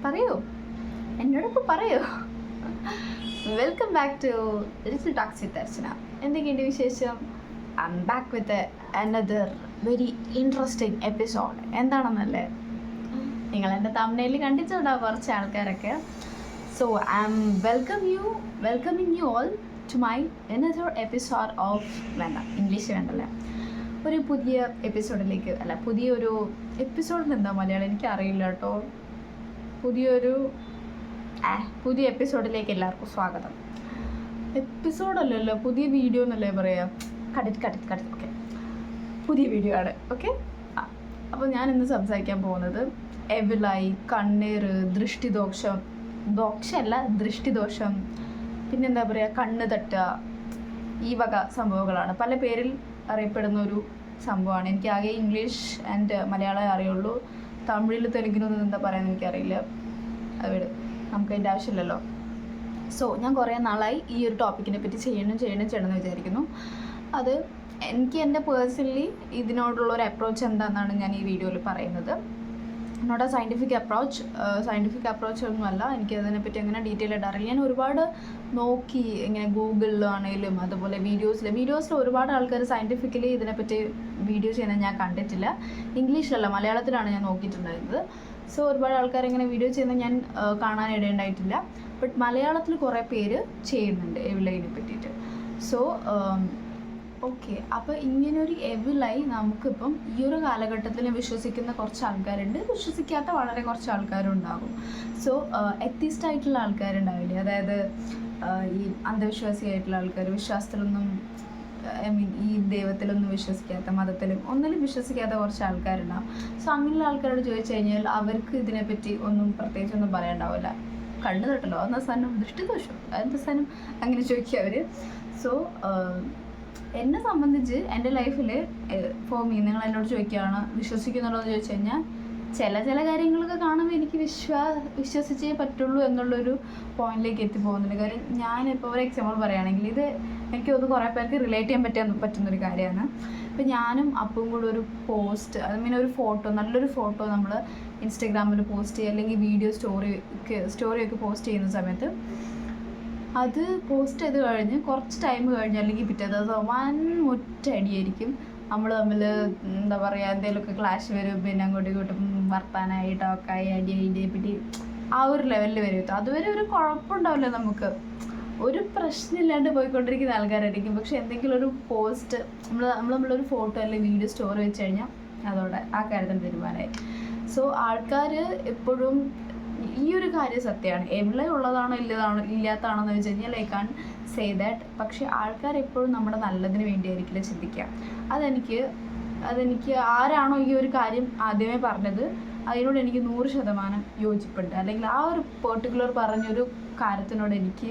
പറയൂ, എന്നോടൊപ്പം പറയൂ. Welcome back to little talks with Archana. എന്തൊക്കെയുണ്ട് വിശേഷം? I am back with another very interesting episode. എന്താണെന്നല്ലേ, നിങ്ങൾ എൻ്റെ തംബ്നെയിൽ കണ്ടിട്ടുണ്ടാവും കുറച്ച് ആൾക്കാരൊക്കെ. So I am welcoming you all to my another episode of, വേണ്ട ഇംഗ്ലീഷ് വേണ്ടല്ലേ, ഒരു പുതിയ എപ്പിസോഡിലേക്ക്, അല്ല പുതിയൊരു എപ്പിസോഡിന് എന്താ മലയാളം എനിക്കറിയില്ല കേട്ടോ. പുതിയ എപ്പിസോഡിലേക്ക് എല്ലാവർക്കും സ്വാഗതം. എപ്പിസോഡല്ലല്ലോ, പുതിയ വീഡിയോ എന്നല്ലേ പറയാം. കടിറ്റ് ഓക്കെ, പുതിയ വീഡിയോ ആണ്. ഓക്കെ, അപ്പോൾ ഞാൻ ഇന്ന് സംസാരിക്കാൻ പോകുന്നത് എവിളായി, കണ്ണീര്, ദൃഷ്ടിദോഷം, പിന്നെന്താ പറയുക, കണ്ണ് തട്ടുക, ഈ വക സംഭവങ്ങളാണ്. പല പേരിൽ അറിയപ്പെടുന്ന ഒരു സംഭവമാണ്. എനിക്ക് ആകെ ഇംഗ്ലീഷ് ആൻഡ് മലയാളം അറിയുള്ളൂ. തമിഴിൽ തെലുങ്കിനൊന്നും എന്താ പറയുന്നത് എനിക്കറിയില്ല. അത് നമുക്ക് അതിൻ്റെ ആവശ്യമില്ലല്ലോ. സോ ഞാൻ കുറേ നാളായി ഈ ഒരു ടോപ്പിക്കിനെ പറ്റി ചെയ്യണമെന്ന് വിചാരിക്കുന്നു. അത് എനിക്ക് എൻ്റെ പേഴ്സണലി ഇതിനോടുള്ളൊരു അപ്രോച്ച് എന്താണെന്നാണ് ഞാൻ ഈ വീഡിയോയിൽ പറയുന്നത്. നോട്ട് എ സയൻറ്റിഫിക് അപ്രോച്ച് ഒന്നുമല്ല. എനിക്ക് അതിനെപ്പറ്റി അങ്ങനെ ഡീറ്റെയിൽ ആയിട്ട് അറിയില്ല. ഞാൻ ഒരുപാട് നോക്കി, ഇങ്ങനെ ഗൂഗിളിലാണെങ്കിലും അതുപോലെ വീഡിയോസിൽ ഒരുപാട് ആൾക്കാർ സയൻറ്റിഫിക്കലി ഇതിനെപ്പറ്റി വീഡിയോ ചെയ്യുന്നത് ഞാൻ കണ്ടിട്ടില്ല. ഇംഗ്ലീഷിലല്ല, മലയാളത്തിലാണ് ഞാൻ നോക്കിയിട്ടുണ്ടായിരുന്നത്. സോ ഒരുപാട് ആൾക്കാർ ഇങ്ങനെ വീഡിയോ ചെയ്യുന്നത് ഞാൻ കാണാനിടയുണ്ടായിട്ടില്ല. ബട്ട് മലയാളത്തിൽ കുറേ പേര് ചെയ്യുന്നുണ്ട് എവിളൈനെ പറ്റിയിട്ട്. സോ ഓക്കെ, അപ്പോൾ ഇങ്ങനൊരു എവിളായി നമുക്കിപ്പം ഈ ഒരു കാലഘട്ടത്തിൽ വിശ്വസിക്കുന്ന കുറച്ച് ആൾക്കാരുണ്ട്, വിശ്വസിക്കാത്ത വളരെ കുറച്ച് ആൾക്കാരും ഉണ്ടാകും. സോ എത്തിസ്റ്റ് ആയിട്ടുള്ള ആൾക്കാരുണ്ടാവില്ലേ, അതായത് ഈ അന്ധവിശ്വാസിയായിട്ടുള്ള ആൾക്കാർ, വിശ്വാസത്തിലൊന്നും ഈ ദൈവത്തിലൊന്നും വിശ്വസിക്കാത്ത, മതത്തിലും ഒന്നിലും വിശ്വസിക്കാത്ത കുറച്ച് ആൾക്കാരുണ്ടാവും. സോ അങ്ങനെയുള്ള ആൾക്കാരോട് ചോദിച്ചു കഴിഞ്ഞാൽ അവർക്ക് ഇതിനെപ്പറ്റി ഒന്നും പ്രത്യേകിച്ചൊന്നും പറയാനുണ്ടാവില്ല. കണ്ണു തട്ടലോ അതെന്താ സാധനം, ദൃഷ്ടിദോഷം അതെന്താ സാധനം, അങ്ങനെ ചോദിക്കുക അവർ. സോ എന്നെ സംബന്ധിച്ച് എൻ്റെ ലൈഫിൽ ഫോർ മീ, നിങ്ങൾ എന്നോട് ചോദിക്കുകയാണ് വിശ്വസിക്കുന്നുണ്ടോ എന്ന് ചോദിച്ചു കഴിഞ്ഞാൽ ചില കാര്യങ്ങളൊക്കെ കാണുമ്പോൾ എനിക്ക് വിശ്വസിച്ചേ പറ്റുള്ളൂ എന്നുള്ളൊരു പോയിന്റിലേക്ക് എത്തിപ്പോകുന്നുണ്ട്. കാര്യം ഞാനിപ്പോൾ ഒരു എക്സാമ്പിൾ പറയുകയാണെങ്കിൽ, ഇത് എനിക്ക് തോന്നുന്നു കുറേ പേർക്ക് റിലേറ്റ് ചെയ്യാൻ പറ്റുന്നൊരു കാര്യമാണ്. ഇപ്പം ഞാനും അപ്പവും കൂടെ ഒരു പോസ്റ്റ്, ഒരു ഫോട്ടോ, നല്ലൊരു ഫോട്ടോ നമ്മൾ ഇൻസ്റ്റഗ്രാമിൽ പോസ്റ്റ് ചെയ്യുക, അല്ലെങ്കിൽ വീഡിയോ സ്റ്റോറിയൊക്കെ പോസ്റ്റ് ചെയ്യുന്ന സമയത്ത് അത് പോസ്റ്റ് ചെയ്ത് കഴിഞ്ഞ് കുറച്ച് ടൈം കഴിഞ്ഞ്, അല്ലെങ്കിൽ പിറ്റേ ദിവസം മുറ്റടിയായിരിക്കും. നമ്മൾ തമ്മിൽ എന്താ പറയുക, എന്തെങ്കിലുമൊക്കെ ക്ലാഷ് വരും, പിന്നെ അങ്ങോട്ടും ഇങ്ങോട്ടും വർത്താനായി ടോക്കായി അടിയെ പറ്റി ആ ഒരു ലെവലിൽ വരും. അതുവരെ ഒരു കുഴപ്പമുണ്ടാവില്ല, നമുക്ക് ഒരു പ്രശ്നമില്ലാണ്ട് പോയിക്കൊണ്ടിരിക്കുന്ന ആൾക്കാരായിരിക്കും. പക്ഷെ എന്തെങ്കിലും ഒരു പോസ്റ്റ്, നമ്മളൊരു ഫോട്ടോ അല്ലെങ്കിൽ വീഡിയോ സ്റ്റോറി വെച്ച് കഴിഞ്ഞാൽ അതോടെ ആ കാര്യത്തിന് തീരുമാനമായി. സോ ആൾക്കാർ എപ്പോഴും ഈ ഒരു കാര്യം സത്യമാണ്, എവിടെ ഉള്ളതാണോ ഇല്ലാത്തതാണോ എന്ന് വെച്ച് കഴിഞ്ഞാൽ ഐ കാൺ സേ ദാറ്റ്. പക്ഷെ ആൾക്കാർ എപ്പോഴും നമ്മുടെ നല്ലതിന് വേണ്ടിയായിരിക്കില്ല ചിന്തിക്കുക. അതെനിക്ക് ആരാണോ ഈ ഒരു കാര്യം ആദ്യമേ പറഞ്ഞത് അതിനോട് എനിക്ക് 100% യോജിപ്പുണ്ട്, അല്ലെങ്കിൽ ആ ഒരു പെർട്ടിക്കുലർ പറഞ്ഞൊരു കാര്യത്തിനോട് എനിക്ക്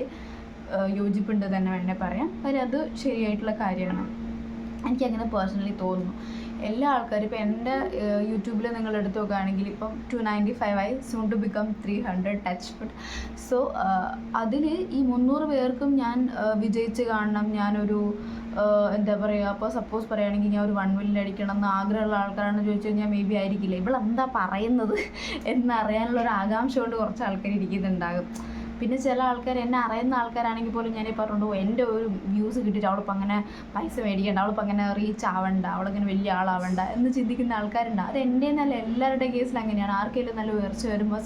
യോജിപ്പുണ്ട് തന്നെ വേണേൽ പറയാം. കാര്യം അത് ശരിയായിട്ടുള്ള കാര്യമാണ്, എനിക്കങ്ങനെ പേഴ്സണലി തോന്നുന്നു. എല്ലാ ആൾക്കാരും ഇപ്പം എൻ്റെ യൂട്യൂബിൽ നിങ്ങൾ എടുത്ത് നോക്കുകയാണെങ്കിൽ ഇപ്പം 295 ആയി, soon to become 300 touch. But so അതിൽ ഈ 300 പേർക്കും ഞാൻ വിജയിച്ച് കാണണം, ഞാനൊരു എന്താ പറയുക, അപ്പോൾ സപ്പോസ് പറയുകയാണെങ്കിൽ ഞാൻ ഒരു 1 million അടിക്കണം എന്ന് ആഗ്രഹമുള്ള ആൾക്കാരാണെന്ന് ചോദിച്ചു കഴിഞ്ഞാൽ മേ ബി ആയിരിക്കില്ല, ഇവളെന്താ പറയുന്നത് എന്നറിയാനുള്ളൊരു ആകാംക്ഷ കൊണ്ട് കുറച്ച് ആൾക്കാർ ഇരിക്കുന്നുണ്ടാകും. പിന്നെ ചില ആൾക്കാർ, എന്നെ അറിയുന്ന ആൾക്കാരാണെങ്കിൽ പോലും ഞാൻ പറഞ്ഞിട്ടുണ്ടോ എൻ്റെ ഒരു വ്യൂസ് കിട്ടിയിട്ട് അവളിപ്പോൾ അങ്ങനെ പൈസ മേടിക്കേണ്ട, അവളിപ്പോൾ അങ്ങനെ റീച്ച് ആവണ്ട, അവളങ്ങനെ വലിയ ആളാവണ്ട എന്ന് ചിന്തിക്കുന്ന ആൾക്കാരുണ്ട്. അത് എൻ്റെ എന്നല്ല, എല്ലാവരുടെ കേസിൽ അങ്ങനെയാണ്. ആർക്കെങ്കിലും നല്ല ഉയർച്ച വരുമ്പോൾ,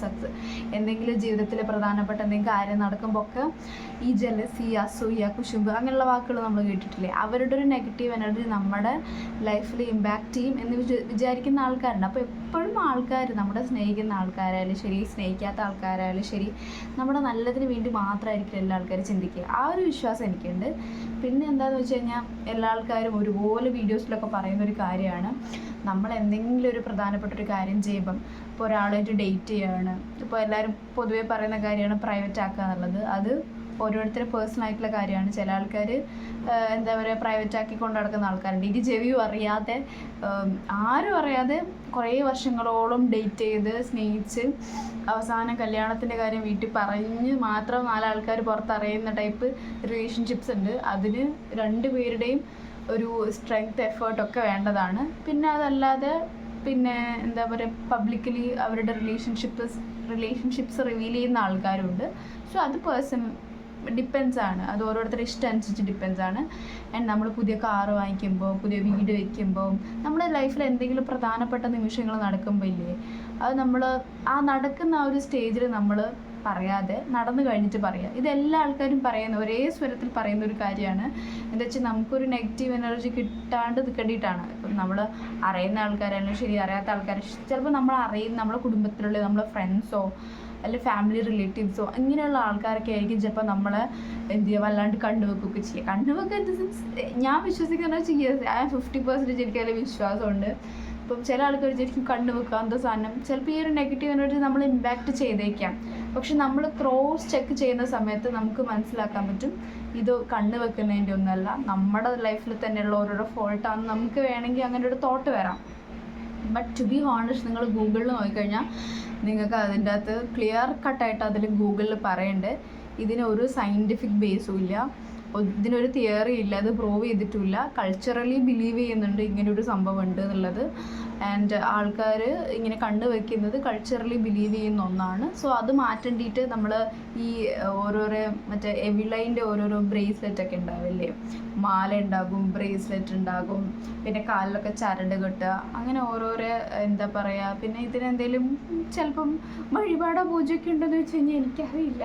എന്തെങ്കിലും ജീവിതത്തിൽ പ്രധാനപ്പെട്ട എന്തെങ്കിലും കാര്യം നടക്കുമ്പോൾ ഒക്കെ ഈ ജലസി, അസൂയ, കുശുമ്പ് അങ്ങനെയുള്ള വാക്കുകൾ നമ്മൾ കേട്ടിട്ടില്ലേ. അവരുടെ ഒരു നെഗറ്റീവ് എനർജി നമ്മുടെ ലൈഫിൽ ഇമ്പാക്റ്റ് ചെയ്യും എന്ന് വിചാരിക്കുന്ന ആൾക്കാരുണ്ട്. അപ്പോൾ എപ്പോഴും ആൾക്കാർ, നമ്മുടെ സ്നേഹിക്കുന്ന ആൾക്കാരായാലും ശരി, സ്നേഹിക്കാത്ത ആൾക്കാരായാലും ശരി, നമ്മുടെ നല്ലതിന് വേണ്ടി മാത്രമായിരിക്കും എല്ലാ ആൾക്കാരും ചിന്തിക്കുക. ആ ഒരു വിശ്വാസം എനിക്കുണ്ട്. പിന്നെ എന്താണെന്ന് വെച്ച് കഴിഞ്ഞാൽ എല്ലാ ആൾക്കാരും ഒരുപോലെ വീഡിയോസിലൊക്കെ പറയുന്നൊരു കാര്യമാണ്, നമ്മൾ എന്തെങ്കിലും ഒരു പ്രധാനപ്പെട്ടൊരു കാര്യം ചെയ്യുമ്പം, ഇപ്പോൾ ഒരാളായിട്ട് ഡേറ്റ് ചെയ്യുകയാണ്, ഇപ്പോൾ എല്ലാവരും പൊതുവേ പറയുന്ന കാര്യമാണ് പ്രൈവറ്റ് ആക്കുക എന്നുള്ളത്. അത് ഓരോരുത്തരും പേഴ്സണൽ ആയിട്ടുള്ള കാര്യമാണ്. ചില ആൾക്കാർ എന്താ പറയുക, പ്രൈവറ്റ് ആക്കി കൊണ്ട് നടക്കുന്ന ആൾക്കാരുണ്ട്. ഇത് ചെവിയും അറിയാതെ, ആരും അറിയാതെ കുറേ വർഷങ്ങളോളം ഡേറ്റ് ചെയ്ത് സ്നേഹിച്ച് അവസാനം കല്യാണത്തിൻ്റെ കാര്യം വീട്ടിൽ പറഞ്ഞ് മാത്രം 4 ആൾക്കാർ പുറത്തറിയുന്ന ടൈപ്പ് റിലേഷൻഷിപ്സ് ഉണ്ട്. അതിന് 2 പേരുടെയും ഒരു സ്ട്രെങ്ത്, എഫേർട്ടൊക്കെ വേണ്ടതാണ്. പിന്നെ അതല്ലാതെ പിന്നെ എന്താ പറയുക, പബ്ലിക്കലി അവരുടെ റിലേഷൻഷിപ്സ് റിവീൽ ചെയ്യുന്ന ആൾക്കാരുണ്ട്. സോ അത് ഡിപ്പെൻസ് ആണ്, അത് ഓരോരുത്തരുടെ ഇഷ്ടം അനുസരിച്ച് ഡിപ്പെൻസ് ആണ്. ആൻഡ് നമ്മൾ പുതിയ കാറ് വാങ്ങിക്കുമ്പോൾ, പുതിയ വീട് വയ്ക്കുമ്പോൾ, നമ്മുടെ ലൈഫിൽ എന്തെങ്കിലും പ്രധാനപ്പെട്ട നിമിഷങ്ങൾ നടക്കുമ്പോൾ ഇല്ലേ, അത് നമ്മൾ ആ നടക്കുന്ന ആ ഒരു സ്റ്റേജിൽ നമ്മൾ പറയാതെ നടന്നു കഴിഞ്ഞിട്ട് പറയുക. ഇതെല്ലാ ആൾക്കാരും പറയുന്ന, ഒരേ സ്വരത്തിൽ പറയുന്ന ഒരു കാര്യമാണ്. എന്താ വെച്ചാൽ നമുക്കൊരു നെഗറ്റീവ് എനർജി കിട്ടാണ്ട് നിൽക്കേണ്ടിയിട്ടാണ്. ഇപ്പം നമ്മൾ അറിയുന്ന ആൾക്കാരായാലും ശരി, അറിയാത്ത ആൾക്കാർ, ചിലപ്പോൾ നമ്മൾ അറിയുന്ന നമ്മുടെ കുടുംബത്തിലുള്ള നമ്മളെ ഫ്രണ്ട്സോ അല്ലെങ്കിൽ ഫാമിലി റിലേറ്റീവ്സോ ഇങ്ങനെയുള്ള ആൾക്കാരൊക്കെ ആയിരിക്കും ചിലപ്പോൾ നമ്മളെ എന്ത് ചെയ്യുക, വല്ലാണ്ട് കണ്ണുവെക്കുകയൊക്കെ ചെയ്യുക. കണ്ണുവെക്കുക ഇൻ ദ സെൻസ്, ഞാൻ വിശ്വസിക്കുന്ന ചെയ്യുക, ആ 50% എനിക്ക് അതിൽ വിശ്വാസമുണ്ട്. ഇപ്പം ചില ആൾക്കാർ വിചാരിക്കും കണ്ണ് വെക്കുക എന്താ സാധനം, ചിലപ്പോൾ ഈ ഒരു നെഗറ്റീവ് എനർജി നമ്മൾ ഇമ്പാക്റ്റ് ചെയ്തേക്കാം. പക്ഷെ നമ്മൾ ക്രോസ് ചെക്ക് ചെയ്യുന്ന സമയത്ത് നമുക്ക് മനസ്സിലാക്കാൻ പറ്റും ഇത് കണ്ണ് വെക്കുന്നതിൻ്റെ ഒന്നല്ല, നമ്മുടെ ലൈഫിൽ തന്നെയുള്ള ഓരോരോ ഫോൾട്ടാണ്. നമുക്ക് വേണമെങ്കിൽ അങ്ങനെ ഒരു തോട്ട് വരാം. ബട്ട് ടു ബി ഹോണസ്റ്റ്, നിങ്ങൾ ഗൂഗിളിൽ നോക്കിക്കഴിഞ്ഞാൽ നിങ്ങൾക്ക് അതിൻ്റെ അകത്ത് ക്ലിയർ കട്ടായിട്ട് അതിൽ ഗൂഗിളിൽ പറയുന്നുണ്ട് ഇതിനൊരു സയൻറ്റിഫിക് ബേസും ഇല്ല, ഇതിനൊരു തിയറി ഇല്ല, അത് പ്രൂവ് ചെയ്തിട്ടില്ല. കൾച്ചറലി ബിലീവ് ചെയ്യുന്നുണ്ട് ഇങ്ങനൊരു സംഭവം ഉണ്ട് എന്നുള്ളത്. ആൻഡ് ആൾക്കാർ ഇങ്ങനെ കണ്ടുവെക്കുന്നത് കൾച്ചറലി ബിലീവ് ചെയ്യുന്ന ഒന്നാണ്. സോ അത് മാറ്റേണ്ടിയിട്ട് നമ്മൾ ഈ ഓരോരോ മറ്റേ എവിളൈൻ്റെ ഓരോരോ ബ്രേസ്ലെറ്റൊക്കെ ഉണ്ടാവില്ലേ, മാല ഉണ്ടാകും, ബ്രേസ്ലെറ്റ് ഉണ്ടാകും, പിന്നെ കാലിലൊക്കെ ചരട് കെട്ടുക, അങ്ങനെ ഓരോരോ എന്താ പറയുക. പിന്നെ ഇതിനെന്തെങ്കിലും ചിലപ്പം വഴിപാടോ പൂജയൊക്കെ ഉണ്ടെന്ന് വെച്ച് കഴിഞ്ഞാൽ എനിക്കറിയില്ല,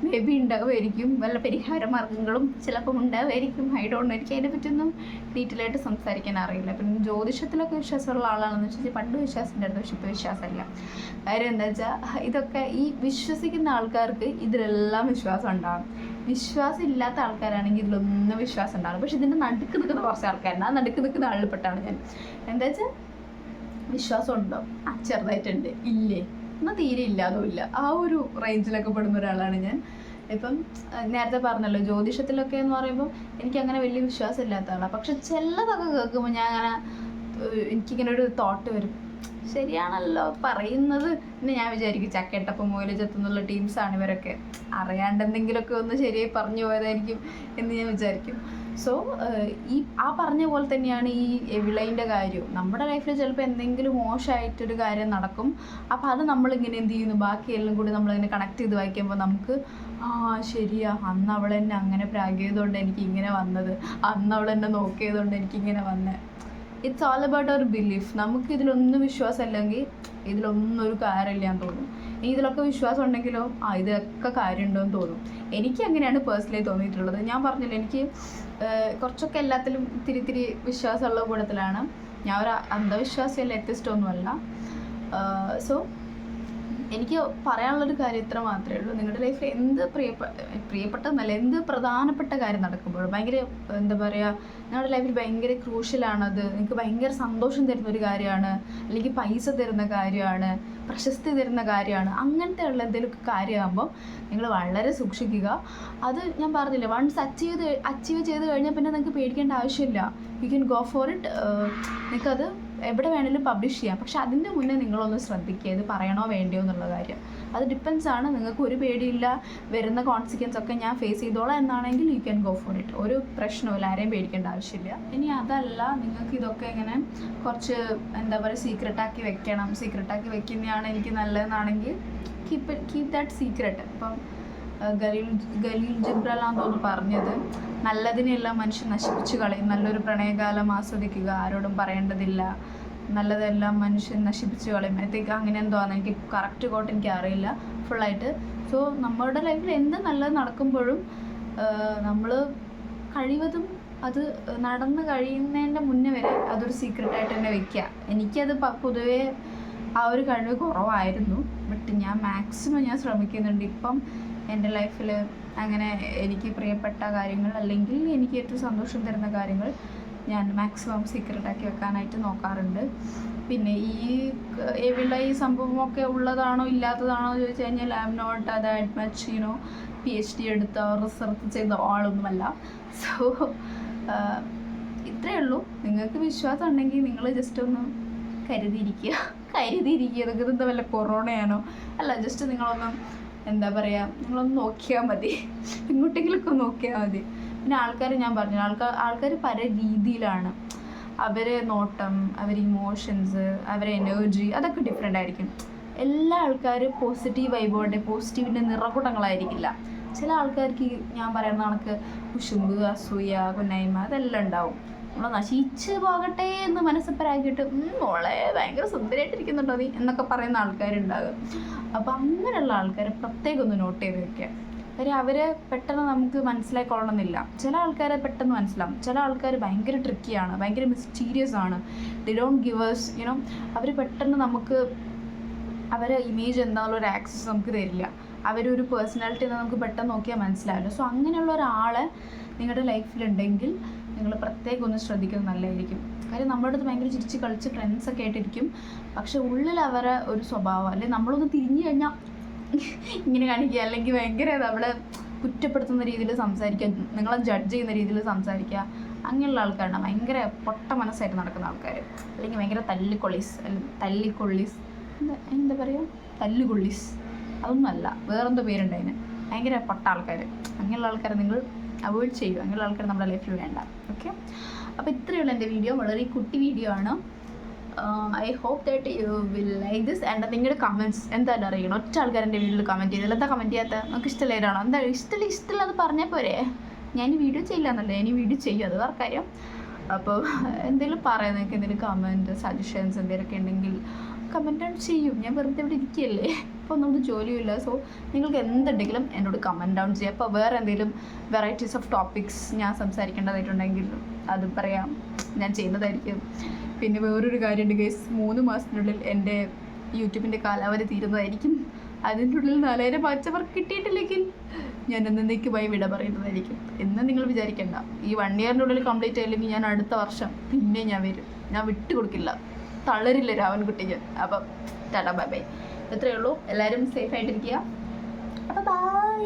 മേ ബി ഉണ്ടാവുമായിരിക്കും, വല്ല പരിഹാര മാർഗ്ഗങ്ങളും ചിലപ്പം ഉണ്ടാവുമായിരിക്കും. ഐ ഡോണ്ട് നോ, എനിക്ക് അതിനെ പറ്റിയൊന്നും ഡീറ്റെയിൽ ആയിട്ട് സംസാരിക്കാൻ അറിയില്ല. പിന്നെ ജ്യോതിഷത്തിലൊക്കെ വിശ്വാസമുള്ള ആളാണെന്ന് വെച്ചാൽ പണ്ട് വിശ്വാസമുണ്ടായിരുന്നു, പക്ഷെ ഇപ്പോൾ വിശ്വാസമില്ല. കാര്യം എന്താ വെച്ചാൽ ഇതൊക്കെ ഈ വിശ്വസിക്കുന്ന ആൾക്കാർക്ക് ഇതിലെല്ലാം വിശ്വാസം ഉണ്ടാകും, വിശ്വാസം ഇല്ലാത്ത ആൾക്കാരാണെങ്കിൽ ഇതിലൊന്നും വിശ്വാസം ഉണ്ടാകും. പക്ഷെ ഇതിൻ്റെ നടുക്ക് നിൽക്കുന്ന കുറച്ച് ആൾക്കാരുണ്ട്, ആ നടുക്ക് നിൽക്കുന്ന ആളിൽപ്പെട്ടാണ് ഞാൻ. എന്താ വെച്ചാൽ വിശ്വാസം ഉണ്ടോ, ചെറുതായിട്ടുണ്ട്, ഇല്ലേ എന്നാൽ തീരെ ഇല്ലാതും ഇല്ല, ആ ഒരു റേഞ്ചിലൊക്കെ പെടുന്ന ഒരാളാണ് ഞാൻ. ഇപ്പം നേരത്തെ പറഞ്ഞല്ലോ, ജ്യോതിഷത്തിലൊക്കെ എന്ന് പറയുമ്പോൾ എനിക്കങ്ങനെ വലിയ വിശ്വാസം ഇല്ലാത്ത ആളാണ്. പക്ഷെ ചിലതൊക്കെ കേൾക്കുമ്പോൾ ഞാൻ അങ്ങനെ എനിക്കിങ്ങനെ ഒരു തോട്ട് വരും, ശരിയാണല്ലോ പറയുന്നത്. പിന്നെ ഞാൻ വിചാരിക്കും ചക്കേട്ടപ്പം മുതൽ ചെത്തുന്നുള്ള ടീംസാണ് ഇവരൊക്കെ, അറിയാണ്ട് എന്തെങ്കിലുമൊക്കെ ഒന്ന് ശരിയായി പറഞ്ഞു പോയതായിരിക്കും എന്ന് ഞാൻ വിചാരിക്കും. സോ ഈ ആ പറഞ്ഞ പോലെ തന്നെയാണ് ഈ എവിളൈൻ്റെ കാര്യവും. നമ്മുടെ ലൈഫിൽ ചിലപ്പോൾ എന്തെങ്കിലും മോശമായിട്ടൊരു കാര്യം നടക്കും, അപ്പോൾ അത് നമ്മളിങ്ങനെ എന്ത് ചെയ്യുന്നു, ബാക്കിയെല്ലാം കൂടി നമ്മളിങ്ങനെ കണക്ട് ചെയ്ത് വായിക്കുമ്പോൾ നമുക്ക് ശരിയാ, അന്ന് അവൾ എന്നെ അങ്ങനെ പ്രാഗിയതുകൊണ്ട് എനിക്ക് ഇങ്ങനെ വന്നത്, അന്ന് അവൾ എന്നെ നോക്കിയതുകൊണ്ട് എനിക്കിങ്ങനെ വന്നത്. It's all about our belief. നമുക്ക് ഇതിലൊന്നും വിശ്വാസം ഇല്ലെങ്കിൽ ഇതിലൊന്നും ഒരു കാര്യമില്ലാന്ന് തോന്നും. ഇനി ഇതിലൊക്കെ വിശ്വാസം ഉണ്ടെങ്കിലോ ഇതൊക്കെ കാര്യമുണ്ടോയെന്ന് തോന്നും. എനിക്ക് അങ്ങനെയാണ് പേഴ്സണലി തോന്നിയിട്ടുള്ളത്. ഞാൻ പറഞ്ഞില്ല, എനിക്ക് കുറച്ചൊക്കെ എല്ലാത്തിലും ഇത്തിരി വിശ്വാസമുള്ള കൂട്ടത്തിലാണ് ഞാൻ. ഒരു അന്ധവിശ്വാസിയല്ല, എത്തിസ്റ്റൊന്നുമല്ല. സോ എനിക്ക് പറയാനുള്ളൊരു കാര്യം ഇത്ര മാത്രമേ ഉള്ളൂ. നിങ്ങളുടെ ലൈഫിൽ എന്ത് പ്രിയപ്പെട്ടതെന്നല്ല, എന്ത് പ്രധാനപ്പെട്ട കാര്യം നടക്കുമ്പോഴും ഭയങ്കര എന്താ പറയുക, നിങ്ങളുടെ ലൈഫിൽ ഭയങ്കര ക്രൂഷ്യലാണത്, നിങ്ങൾക്ക് ഭയങ്കര സന്തോഷം തരുന്ന ഒരു കാര്യമാണ്, അല്ലെങ്കിൽ പൈസ തരുന്ന കാര്യമാണ്, പ്രശസ്തി തരുന്ന കാര്യമാണ്, അങ്ങനത്തെ ഉള്ള എന്തെങ്കിലുമൊക്കെ കാര്യമാകുമ്പോൾ നിങ്ങൾ വളരെ സൂക്ഷിക്കുക. അത് ഞാൻ പറഞ്ഞില്ലേ, വൺസ് അച്ചീവ് ചെയ്ത് കഴിഞ്ഞാൽ പിന്നെ നിങ്ങൾക്ക് പേടിക്കേണ്ട ആവശ്യമില്ല. You can go for it. നിങ്ങൾക്കത് എവിടെ വേണമെങ്കിലും പബ്ലിഷ് ചെയ്യാം. പക്ഷെ അതിൻ്റെ മുന്നേ നിങ്ങളൊന്ന് ശ്രദ്ധിക്കുക, ഇത് പറയണോ വേണ്ടയോ എന്നുള്ള കാര്യം. അത് ഡിപ്പെൻസ് ആണ്. നിങ്ങൾക്ക് ഒരു പേടിയില്ല, വരുന്ന കോൺസിക്വൻസ് ഒക്കെ ഞാൻ ഫേസ് ചെയ്തോളാം എന്നാണെങ്കിൽ you can go for it. ഒരു പ്രശ്നമില്ല, ആരെയും പേടിക്കേണ്ട ആവശ്യമില്ല. ഇനി അതല്ല, നിങ്ങൾക്ക് ഇതൊക്കെ ഇങ്ങനെ കുറച്ച് എന്താ പറയുക സീക്രട്ടാക്കി വെക്കണം, സീക്രട്ടാക്കി വെക്കുന്നതാണ് എനിക്ക് നല്ലതെന്നാണെങ്കിൽ കീപ് ദാറ്റ് സീക്രട്ട്. ഇപ്പം ഖലീൽ ജിബ്രാലാന്ന് തോന്നുന്നു പറഞ്ഞത്, നല്ലതിനെല്ലാം മനുഷ്യൻ നശിപ്പിച്ച് കളയും, നല്ലൊരു പ്രണയകാലം ആസ്വദിക്കുക, ആരോടും പറയേണ്ടതില്ല, നല്ലതെല്ലാം മനുഷ്യൻ നശിപ്പിച്ച് കളയും. അതൊക്കെ അങ്ങനെ എന്തോന്ന്, എനിക്ക് കറക്റ്റ് കോട്ട് എനിക്ക് അറിയില്ല ഫുള്ളായിട്ട്. സോ നമ്മുടെ ലൈഫിൽ എന്ത് നല്ലത് നടക്കുമ്പോഴും നമ്മൾ കഴിവതും അത് നടന്ന് കഴിയുന്നതിൻ്റെ മുന്നേ വരെ അതൊരു സീക്രട്ടായിട്ട് തന്നെ വെക്കുക. എനിക്കത് പൊതുവേ ആ ഒരു കഴിവ് കുറവായിരുന്നു. ബട്ട് ഞാൻ മാക്സിമം ശ്രമിക്കുന്നുണ്ട്. ഇപ്പം എൻ്റെ ലൈഫിൽ അങ്ങനെ എനിക്ക് പ്രിയപ്പെട്ട കാര്യങ്ങൾ അല്ലെങ്കിൽ എനിക്ക് ഏറ്റവും സന്തോഷം തരുന്ന കാര്യങ്ങൾ ഞാൻ മാക്സിമം സീക്രട്ടാക്കി വെക്കാനായിട്ട് നോക്കാറുണ്ട്. പിന്നെ ഈ സംഭവമൊക്കെ ഉള്ളതാണോ ഇല്ലാത്തതാണോ എന്ന് ചോദിച്ചു കഴിഞ്ഞാൽ I am not that much PhD എടുത്ത റിസർച്ച് ചെയ്ത ആളൊന്നുമല്ല. സോ ഇത്രയേ ഉള്ളൂ. നിങ്ങൾക്ക് വിശ്വാസം ഉണ്ടെങ്കിൽ നിങ്ങൾ ജസ്റ്റ് ഒന്ന് കരുതിയിരിക്കുക. ഇതൊക്കെ എന്താ വല്ല കൊറോണയാണോ അല്ല, ജസ്റ്റ് നിങ്ങളൊന്ന് എന്താ പറയുക, നിങ്ങളൊന്ന് നോക്കിയാൽ മതി, ഇങ്ങോട്ടെങ്കിലൊക്കെ നോക്കിയാൽ മതി. പിന്നെ ഞാൻ പറഞ്ഞു, ആൾക്കാർ പല രീതിയിലാണ് അവരെ നോട്ടം, അവരെ ഇമോഷൻസ്, അവരെ എനർജി, അതൊക്കെ ഡിഫറെൻ്റ് ആയിരിക്കും. എല്ലാ ആൾക്കാരും പോസിറ്റീവ് വൈബോടെ പോസിറ്റീവിൻ്റെ നിറകുടങ്ങളായിരിക്കില്ല. ചില ആൾക്കാർക്ക് ഞാൻ പറയുന്ന കണക്ക് കുശുമ്പ്, അസൂയ, കുന്നായ്മ അതെല്ലാം ഉണ്ടാവും. നമ്മൾ നശിച്ച് പോകട്ടെ എന്ന് മനസ്സപ്പരാക്കിയിട്ട് മോളെ ഭയങ്കര സുന്ദരമായിട്ടിരിക്കുന്നുണ്ടോ നീ എന്നൊക്കെ പറയുന്ന ആൾക്കാരുണ്ടാകും. അപ്പോൾ അങ്ങനെയുള്ള ആൾക്കാരെ പ്രത്യേകം ഒന്ന് നോട്ട് ചെയ്ത് വെക്കുക. കാര്യം അവരെ പെട്ടെന്ന് നമുക്ക് മനസ്സിലായിക്കൊള്ളണമെന്നില്ല. ചില ആൾക്കാരെ പെട്ടെന്ന് മനസ്സിലാവും, ചില ആൾക്കാർ ഭയങ്കര ട്രിക്കിയാണ്, ഭയങ്കര മിസ്റ്റീരിയസ് ആണ്. ദി ഡോണ്ട് ഗിവ് us അവർ പെട്ടെന്ന് നമുക്ക് അവരെ ഇമേജ് എന്താണെന്നുള്ളൊരു ആക്സസ് നമുക്ക് തരില്ല. അവരൊരു പേഴ്സണാലിറ്റി നമുക്ക് പെട്ടെന്ന് നോക്കിയാൽ മനസ്സിലാവില്ല. സോ അങ്ങനെയുള്ള ഒരാളെ നിങ്ങളുടെ ലൈഫിലുണ്ടെങ്കിൽ നിങ്ങൾ പ്രത്യേകം ഒന്ന് ശ്രദ്ധിക്കുന്നത് നല്ലതായിരിക്കും. കാര്യം നമ്മുടെ അടുത്ത് ഭയങ്കര ചിരിച്ച് കളിച്ച് ഫ്രണ്ട്സൊക്കെ ആയിട്ടിരിക്കും, പക്ഷെ ഉള്ളിൽ അവരെ ഒരു സ്വഭാവം, അല്ലെങ്കിൽ നമ്മളൊന്ന് തിരിഞ്ഞു കഴിഞ്ഞാൽ ഇങ്ങനെ കാണിക്കുക, അല്ലെങ്കിൽ ഭയങ്കര നമ്മളെ കുറ്റപ്പെടുത്തുന്ന രീതിയിൽ സംസാരിക്കുക, നിങ്ങളെ ജഡ്ജ് ചെയ്യുന്ന രീതിയിൽ സംസാരിക്കുക. അങ്ങനെയുള്ള ആൾക്കാരാണ് ഭയങ്കര പൊട്ട മനസ്സായിട്ട് നടക്കുന്ന ആൾക്കാർ. അല്ലെങ്കിൽ ഭയങ്കര തല്ലിക്കൊള്ളീസ് എന്താ പറയുക, തല്ലുകൊള്ളീസ്, അതൊന്നുമല്ല, വേറെന്തോ പേരുണ്ട് അതിന്. ഭയങ്കര പൊട്ട ആൾക്കാർ. അങ്ങനെയുള്ള ആൾക്കാരെ നിങ്ങൾ അവോയ്ഡ് ചെയ്യുക. അങ്ങനെയുള്ള ആൾക്കാർ നമ്മുടെ ലൈഫിൽ വേണ്ട. ഓക്കെ, അപ്പോൾ ഇത്രയുള്ള എൻ്റെ വീഡിയോ. വളരെ കുട്ടി വീഡിയോ ആണ്. I hope that you will like this. And നിങ്ങളുടെ കമൻറ്റ്സ് എന്തായാലും അറിയണം. ഒറ്റ ആൾക്കാർ എൻ്റെ വീഡിയോയിൽ കമൻറ്റ് ചെയ്തില്ല. എന്താ കമൻറ്റ് ചെയ്യാത്ത? നമുക്ക് ഇഷ്ടമില്ലായിട്ടാണോ? എന്താ ഇഷ്ടമില്ല അത് പറഞ്ഞാൽ പോരെ. ഞാൻ ഈ വീഡിയോ ചെയ്യില്ല എന്നല്ല, ഞാൻ ഈ വീഡിയോ ചെയ്യും, അത് വേറെ കാര്യം. അപ്പോൾ എന്തെങ്കിലും പറയാം, നിങ്ങൾക്ക് എന്തെങ്കിലും കമൻറ്റ് സജഷൻസ് എന്തെങ്കിലുമൊക്കെ ഉണ്ടെങ്കിൽ കമൻറ്റ് ചെയ്യും. ഞാൻ വെറുതെ ഇവിടെ ഇരിക്കുകയല്ലേ, ഇപ്പോൾ ഒന്നും ജോലിയില്ല. സോ നിങ്ങൾക്ക് എന്തുണ്ടെങ്കിലും എന്നോട് കമൻറ്റ് ഡൗൺ ചെയ്യുക. അപ്പോൾ വേറെ എന്തെങ്കിലും വെറൈറ്റീസ് ഓഫ് ടോപ്പിക്സ് ഞാൻ സംസാരിക്കേണ്ടതായിട്ടുണ്ടെങ്കിൽ അത് പറയാം, ഞാൻ ചെയ്യുന്നതായിരിക്കും. പിന്നെ വേറൊരു കാര്യമുണ്ട് ഗൈസ്, 3 മാസത്തിനുള്ളിൽ എൻ്റെ യൂട്യൂബിൻ്റെ കാലാവധി തീരുന്നതായിരിക്കും. അതിൻ്റെ ഉള്ളിൽ 4000 വാച്ചവർ കിട്ടിയിട്ടില്ലെങ്കിൽ ഞാൻ എന്നേക്കുമായി വിട പറയുന്നതായിരിക്കും എന്ന് നിങ്ങൾ വിചാരിക്കേണ്ട. ഈ 1 ഇയറിൻ്റെ ഉള്ളിൽ കംപ്ലീറ്റ് ആയില്ലെങ്കിൽ ഞാൻ അടുത്ത വർഷം പിന്നെ ഞാൻ വരും. ഞാൻ വിട്ടുകൊടുക്കില്ല, തളരില്ല രാവൻകുട്ടിക്ക്. അപ്പം ടാറ്റാ ബൈ ബൈ. ഇത്രയേ ഉള്ളൂ. എല്ലാവരും സേഫായിട്ടിരിക്കുക. അപ്പോൾ ബൈ.